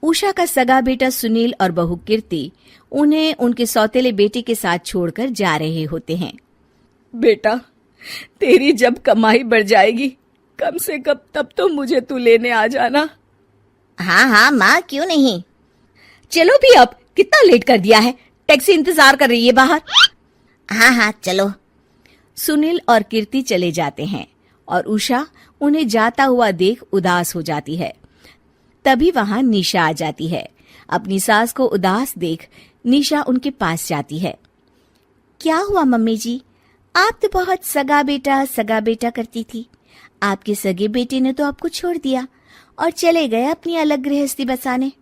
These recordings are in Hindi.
उषा का सगा बेटा सुनील और बहू कीर्ति उन्हें उनके सौतेले बेटे के साथ छोड़कर जा रहे होते हैं। बेटा, तेरी जब कमाई बढ़ जाएगी कम से कम तब तो मुझे तू लेने आ जाना। हाँ हाँ माँ, क्यों नहीं। चलो भी, अब कितना लेट कर दिया है, टैक्सी इंतजार कर रही है बाहर। हाँ हाँ चलो। सुनील और कीर्ति चले जाते हैं और उषा उन्हें जाता हुआ देख उदास हो जाती है। तभी वहां निशा आ जाती है। अपनी सास को उदास देख निशा उनके पास जाती है। क्या हुआ मम्मी जी, आप तो बहुत सगा बेटा करती थी। आपके सगे बेटे ने तो आपको छोड़ दिया और चले गए अपनी अलग गृहस्थी बसाने।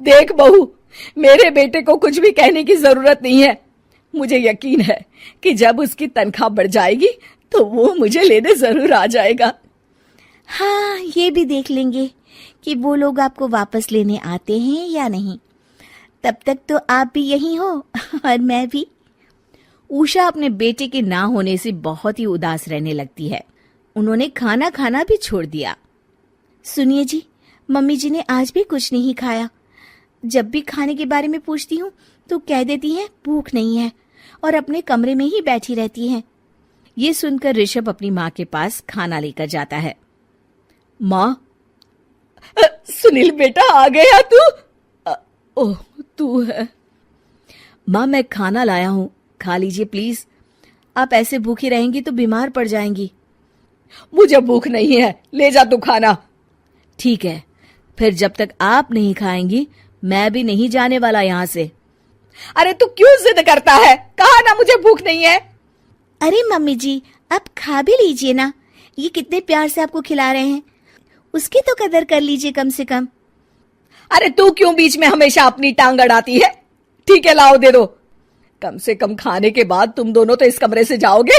देख बहू, मेरे बेटे को कुछ भी कहने की जरूरत नहीं है। मुझे यकीन है कि जब उसकी तनख्वाह बढ़ जाएगी तो वो मुझे लेने जरूर आ जाएगा। हाँ, ये भी देख लेंगे कि वो लोग आपको वापस लेने आते हैं या नहीं। तब तक तो आप भी यहीं हो और मैं भी। उषा अपने बेटे के ना होने से बहुत ही उदास रहने लगती है। उन्होंने खाना खाना भी छोड़ दिया। सुनिए जी, मम्मी जी ने आज भी कुछ नहीं खाया। जब भी खाने के बारे में पूछती हूँ तो कह देती हैं भूख नहीं है और अपने कमरे में ही बैठी रहती हैं। ये सुनकर ऋषभ अपनी माँ के पास खाना लेकर जाता है। माँ, सुनील बेटा आ गया तू? ओह, तू है। माँ, मैं खाना लाया हूँ, खा लीजिए प्लीज। आप ऐसे भूखी रहेंगी तो बीमार पड़ जाएंगी। मुझे भूख नहीं है, ले जा तू खाना। ठीक है, फिर जब तक आप नहीं खाएंगी मैं भी नहीं जाने वाला यहाँ से। अरे तू क्यों जिद करता है? कहा ना मुझे भूख नहीं है। अरे मम्मी जी, आप खा भी लीजिए ना, ये कितने प्यार से आपको खिला रहे हैं, उसकी तो कदर कर लीजिए कम से कम। अरे तू क्यों बीच में हमेशा अपनी टांग अड़ाती है? ठीक है, लाओ दे दो। कम से कम खाने के बाद तुम दोनों तो इस कमरे से जाओगे।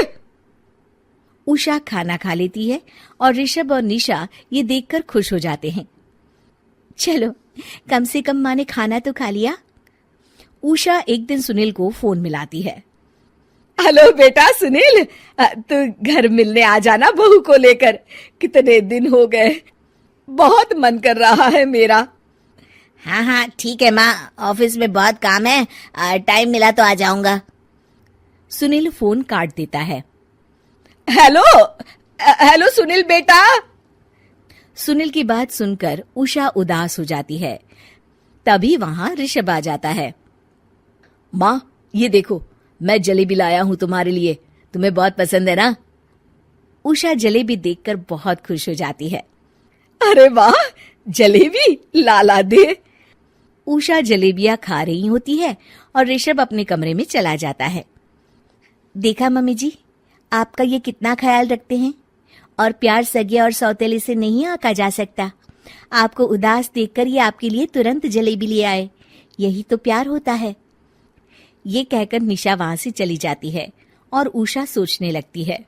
उषा खाना खा लेती है और ऋषभ और निशा ये देखकर खुश हो जाते हैं। चलो, कम से कम माँ ने खाना तो खा लिया। उषा एक दिन सुनील को फोन मिलाती है। हेलो बेटा सुनील, तू घर मिलने आ जाना बहू को लेकर। कितने दिन हो गए, बहुत मन कर रहा है मेरा। हाँ हाँ ठीक है माँ, ऑफिस में बहुत काम है, टाइम मिला तो आ जाऊंगा। सुनील फोन काट देता है। हेलो सुनील बेटा। सुनील की बात सुनकर उषा उदास हो जाती है। तभी वहां ऋषभ आ जाता है। माँ, ये देखो, मैं जलेबी लाया हूं तुम्हारे लिए, तुम्हें बहुत पसंद है ना? उषा जलेबी देखकर बहुत खुश हो जाती है। अरे वाह, जलेबी ला दे। उषा जलेबियां खा रही होती है और ऋषभ अपने कमरे में चला जाता है। देखा मम्मी जी, आपका ये कितना ख्याल रखते हैं, और प्यार सगे और सौतेले से नहीं आका जा सकता। आपको उदास देखकर ये आपके लिए तुरंत जलेबी ले आए, यही तो प्यार होता है। ये कहकर निशा वहां से चली जाती है और उषा सोचने लगती है,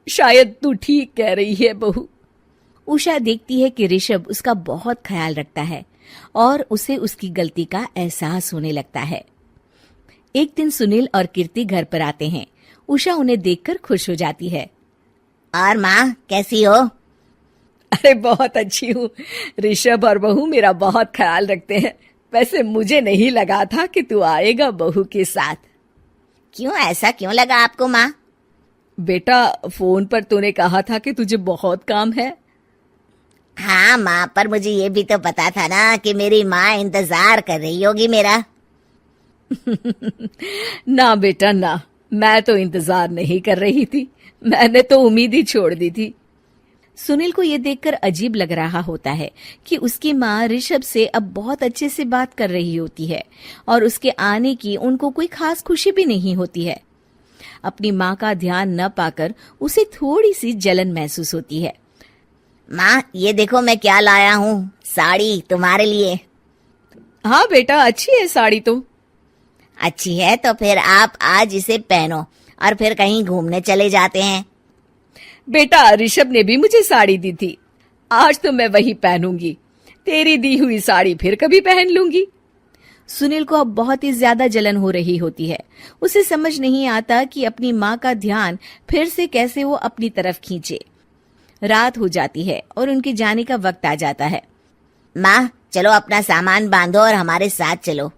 शायद तू ठीक कह रही है बहू। उषा देखती है कि ऋषभ उसका बहुत ख्याल रखता है और उसे उसकी गलती का एहसास होने लगता है। एक दिन सुनील और कीर्ति घर पर आते हैं। उषा उन्हें देखकर खुश हो जाती है। और माँ कैसी हो? अरे बहुत अच्छी हूँ। ऋषभ और बहू मेरा बहुत ख्याल रखते हैं। वैसे मुझे नहीं लगा था कि तू आएगा बहू के साथ। क्यों, ऐसा क्यों लगा आपको माँ? बेटा, फोन पर तूने कहा था कि तुझे बहुत काम है। हाँ माँ, पर मुझे ये भी तो पता था ना कि मेरी माँ इंतजार कर रही होगी मेरा। ना बेटा ना, मैं तो इंतजार नहीं कर रही थी, मैंने तो उम्मीद ही छोड़ दी थी। सुनील को ये देखकर अजीब लग रहा होता है कि उसकी माँ ऋषभ से अब बहुत अच्छे से बात कर रही होती है और उसके आने की उनको कोई खास खुशी भी नहीं होती है। अपनी माँ का ध्यान न पाकर उसे थोड़ी सी जलन महसूस होती है। माँ, ये देखो मैं क्या लाया हूँ, साड़ी तुम्हारे लिए। हाँ बेटा, अच्छी है साड़ी तो। अच्छी है तो फिर आप आज इसे पहनो और फिर कहीं घूमने चले जाते हैं। बेटा, ऋषभ ने भी मुझे साड़ी दी थी, आज तो मैं वही पहनूंगी। तेरी दी हुई साड़ी फिर कभी पहन लूंगी। सुनील को अब बहुत ही ज्यादा जलन हो रही होती है। उसे समझ नहीं आता कि अपनी माँ का ध्यान फिर से कैसे वो अपनी तरफ खींचे। रात हो जाती है और उनके जाने का वक्त आ जाता है। माँ चलो अपना सामान बांधो और हमारे साथ चलो।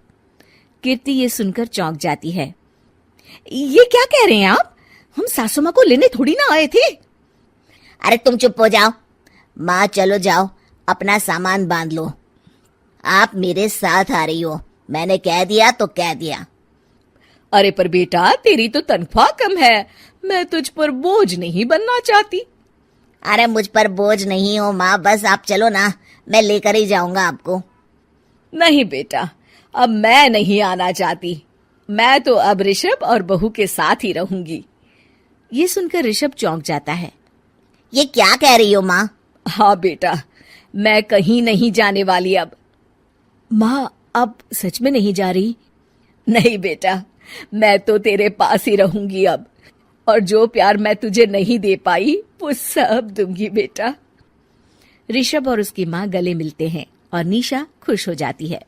कीर्ति ये सुनकर चौंक जाती है। ये क्या कह रहे हैं आप? हम सासू माँ को लेने थोड़ी ना आए थे। अरे तुम चुप हो जाओ। माँ चलो जाओ, अपना सामान बांध लो। आप मेरे साथ आ रही हो, मैंने कह दिया तो कह दिया। अरे पर बेटा, तेरी तो तनख्वाह कम है, मैं तुझ पर बोझ नहीं बनना चाहती। अरे मुझ पर बोझ नहीं हो माँ, बस आप चलो ना, मैं लेकर ही जाऊंगा आपको। नहीं बेटा, अब मैं नहीं आना चाहती। मैं तो अब ऋषभ और बहू के साथ ही रहूंगी। ये सुनकर ऋषभ चौंक जाता है। ये क्या कह रही हो माँ? हाँ बेटा, मैं कहीं नहीं जाने वाली अब। माँ, अब सच में नहीं जा रही? नहीं बेटा, मैं तो तेरे पास ही रहूंगी अब, और जो प्यार मैं तुझे नहीं दे पाई वो सब दूंगी बेटा। ऋषभ और उसकी माँ गले मिलते हैं और निशा खुश हो जाती है।